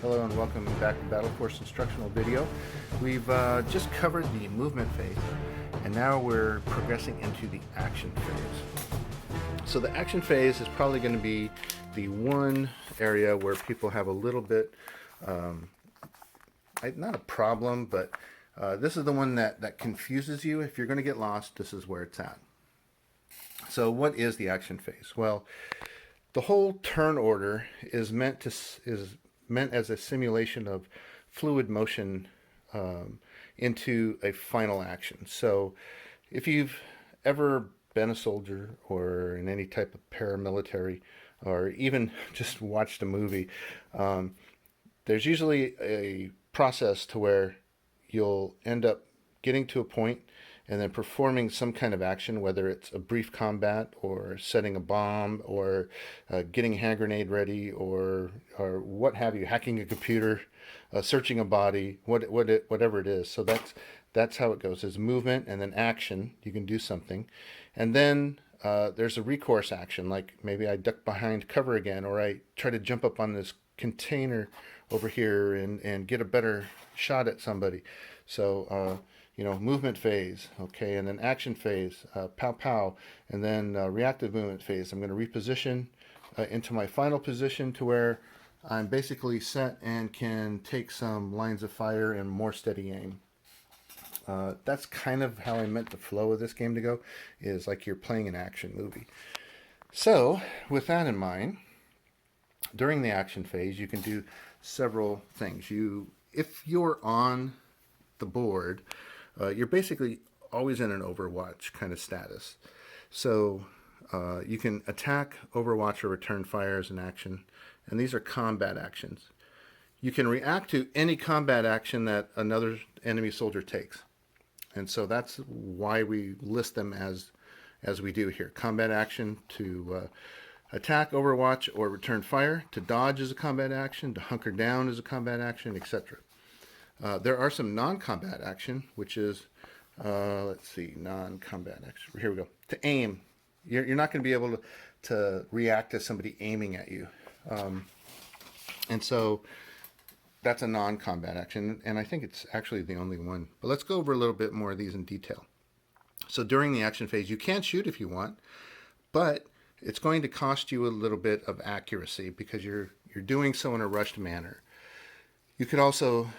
Hello and welcome back to Battle Force instructional video. We've just covered the movement phase, and now we're progressing into the action phase. So the action phase is probably going to be the one area where people have a little bit, not a problem, but this is the one that confuses you. If you're going to get lost, this is where it's at. So what is the action phase? Well, the whole turn order is meant as a simulation of fluid motion into a final action. So if you've ever been a soldier or in any type of paramilitary or even just watched a movie, there's usually a process to where you'll end up getting to a point and then performing some kind of action, whether it's a brief combat or setting a bomb or getting a hand grenade ready or what have you, hacking a computer, searching a body, whatever it is. So that's how it goes. There's movement and then action. You can do something. And then there's a recourse action, like maybe I duck behind cover again, or I try to jump up on this container over here and get a better shot at somebody. So movement phase, okay, and then action phase, pow pow, and then reactive movement phase. I'm going to reposition into my final position to where I'm basically set and can take some lines of fire and more steady aim. That's kind of how I meant the flow of this game to go, is like you're playing an action movie. So with that in mind, during the action phase, you can do several things. If you're on the board, you're basically always in an overwatch kind of status. So you can attack, overwatch, or return fire as an action, and these are combat actions. You can react to any combat action that another enemy soldier takes, and so that's why we list them as we do here. Combat action to attack, overwatch, or return fire. To dodge is a combat action. To hunker down is a combat action, etc. There are some non-combat action, which is, let's see, non-combat action. Here we go. To aim. You're not going to be able to react to somebody aiming at you. And so that's a non-combat action, and I think it's actually the only one. But let's go over a little bit more of these in detail. So during the action phase, you can shoot if you want, but it's going to cost you a little bit of accuracy because you're doing so in a rushed manner. You could also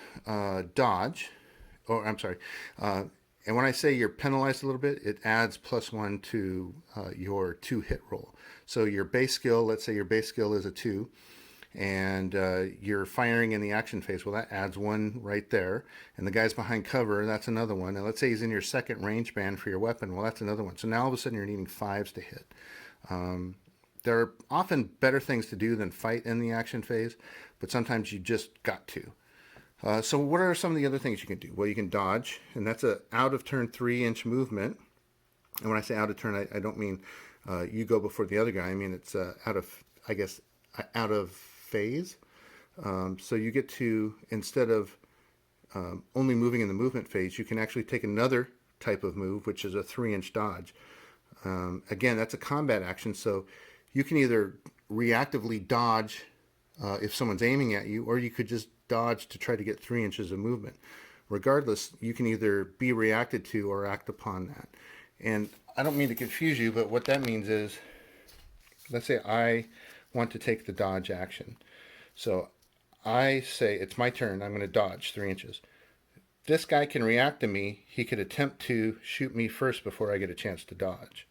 dodge, or I'm sorry, and when I say you're penalized a little bit, it adds +1 to your 2-hit roll. So your base skill, let's say your base skill is a 2, and you're firing in the action phase, well, that adds 1 right there. And the guy's behind cover, that's another one. And let's say he's in your second range band for your weapon, well, that's another one. So now all of a sudden you're needing 5s to hit. There are often better things to do than fight in the action phase, but sometimes you just got to. So what are some of the other things you can do? Well, you can dodge, and that's a out of turn 3-inch movement. And when I say out of turn, I don't mean you go before the other guy. I mean it's out of phase. So you get to, instead of only moving in the movement phase, you can actually take another type of move, which is a 3-inch dodge. Again, that's a combat action, so you can either reactively dodge if someone's aiming at you, or you could just dodge to try to get 3 inches of movement. Regardless, you can either be reacted to or act upon that. And I don't mean to confuse you, but what that means is, let's say I want to take the dodge action. So I say, it's my turn, I'm going to dodge 3 inches. This guy can react to me. He could attempt to shoot me first before I get a chance to dodge.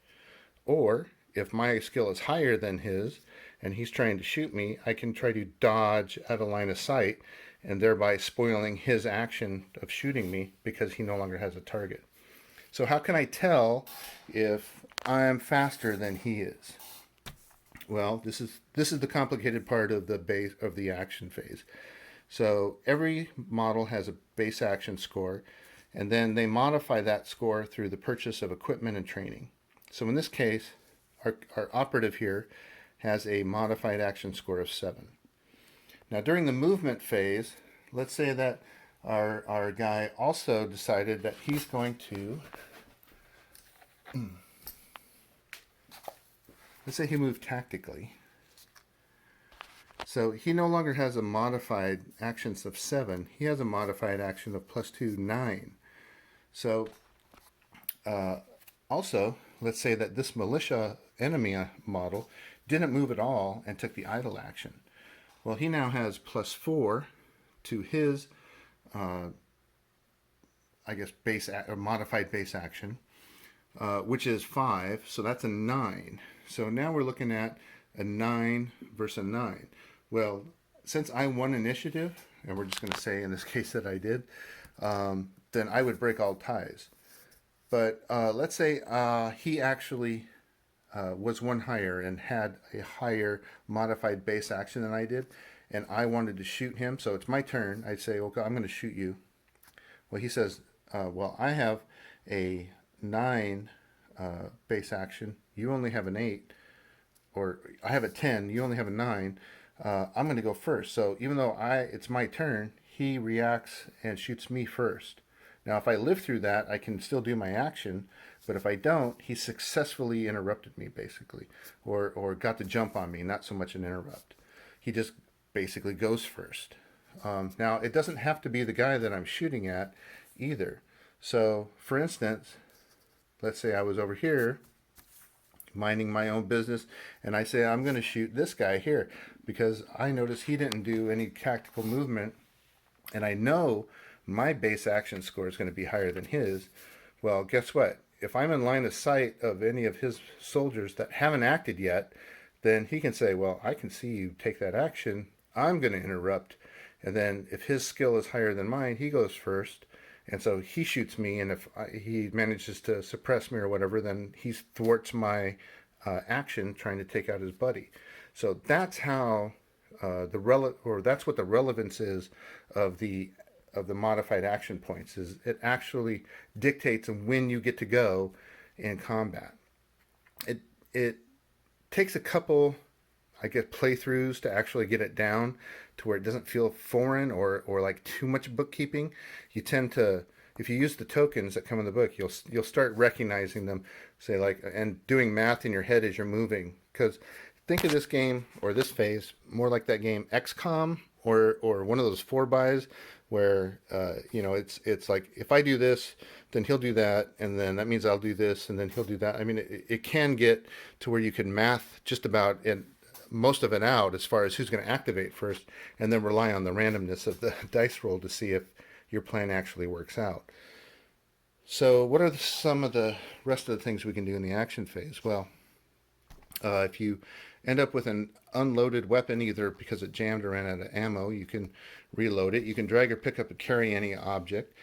Or if my skill is higher than his and he's trying to shoot me, I can try to dodge out of line of sight and thereby spoiling his action of shooting me because he no longer has a target. So how can I tell if I'm faster than he is? Well, this is the complicated part of the base of the action phase. So every model has a base action score, and then they modify that score through the purchase of equipment and training. So in this case, our operative here has a modified action score of 7. Now during the movement phase, let's say that our guy also decided that he's going to, let's say he moved tactically. So he no longer has a modified actions of 7. He has a modified action of +2, 9. So also, let's say that this militia enemy model didn't move at all and took the idle action. Well, he now has +4 to his, I guess, base or modified base action, which is 5. So that's a 9. So now we're looking at a 9 versus a 9. Well, since I won initiative, and we're just going to say in this case that I did, then I would break all ties. But let's say he actually was one higher and had a higher modified base action than I did, and I wanted to shoot him. So it's my turn. I'd say, okay, I'm going to shoot you. Well, he says, well, I have a 9 base action. You only have an 8. Or I have a 10. You only have a 9. I'm going to go first. So even though it's my turn, he reacts and shoots me first. Now, if I live through that, I can still do my action. But if I don't, he successfully interrupted me, basically, or got the jump on me. Not so much an interrupt. He just basically goes first. Now, it doesn't have to be the guy that I'm shooting at either. So, for instance, let's say I was over here minding my own business, and I say I'm going to shoot this guy here because I notice he didn't do any tactical movement, and I know my base action score is going to be higher than his. Well, guess what? If I'm in line of sight of any of his soldiers that haven't acted yet, then he can say, well, I can see you take that action. I'm going to interrupt. And then if his skill is higher than mine, he goes first. And so he shoots me, and if he manages to suppress me or whatever, then he thwarts my action trying to take out his buddy. So that's how that's what the relevance is of the modified action points. Is it actually dictates when you get to go in combat. It takes a couple, I guess, playthroughs to actually get it down to where it doesn't feel foreign or like too much bookkeeping. You tend to, if you use the tokens that come in the book, you'll start recognizing them, say like, and doing math in your head as you're moving. Because think of this game or this phase more like that game XCOM or one of those 4-buys where it's like if I do this, then he'll do that, and then that means I'll do this, and then he'll do that. I mean, it can get to where you can math just about most of it out as far as who's going to activate first, and then rely on the randomness of the dice roll to see if your plan actually works out. So what are some of the rest of the things we can do in the action phase? Well, if you end up with an unloaded weapon, either because it jammed or ran out of ammo, you can reload it. You can drag or pick up or carry any object.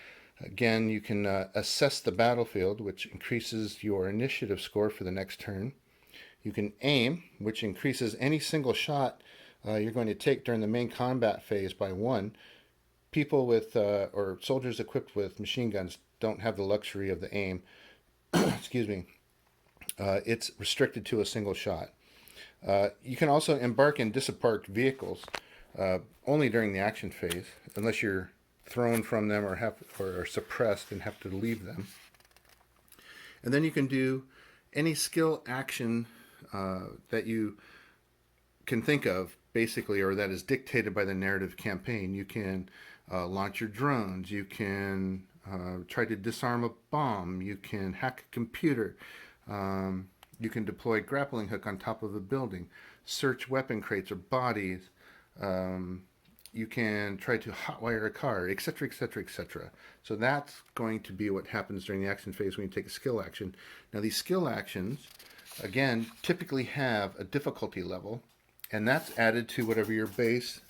Again, you can assess the battlefield, which increases your initiative score for the next turn. You can aim, which increases any single shot you're going to take during the main combat phase by 1. People with or soldiers equipped with machine guns don't have the luxury of the aim. Excuse me. It's restricted to a single shot. You can also embark in disembarked vehicles only during the action phase, unless you're thrown from them or are suppressed and have to leave them. And then you can do any skill action that you can think of, basically, or that is dictated by the narrative campaign. You can launch your drones. You can try to disarm a bomb. You can hack a computer. You can deploy a grappling hook on top of a building, search weapon crates or bodies. You can try to hotwire a car, etc., etc., etc. So that's going to be what happens during the action phase when you take a skill action. Now, these skill actions, again, typically have a difficulty level, and that's added to whatever your base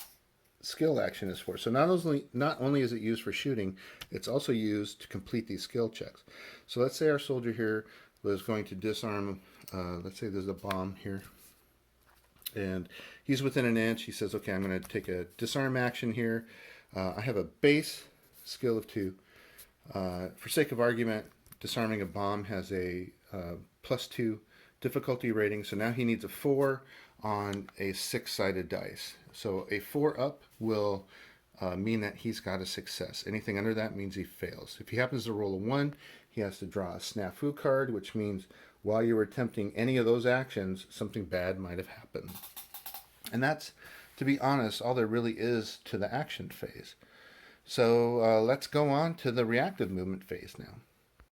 skill action is for. So not only is it used for shooting, it's also used to complete these skill checks. So let's say our soldier here was going to disarm, let's say there's a bomb here, and he's within an inch. He says, okay, I'm going to take a disarm action here. I have a base skill of 2. For sake of argument, disarming a bomb has a +2 difficulty rating, so now he needs a 4 on a 6-sided dice. So a 4 up will mean that he's got a success. Anything under that means he fails. If he happens to roll a 1, he has to draw a snafu card, which means while you were attempting any of those actions, something bad might have happened. And that's to be honest, all there really is to the action phase. So let's go on to the reactive movement phase now.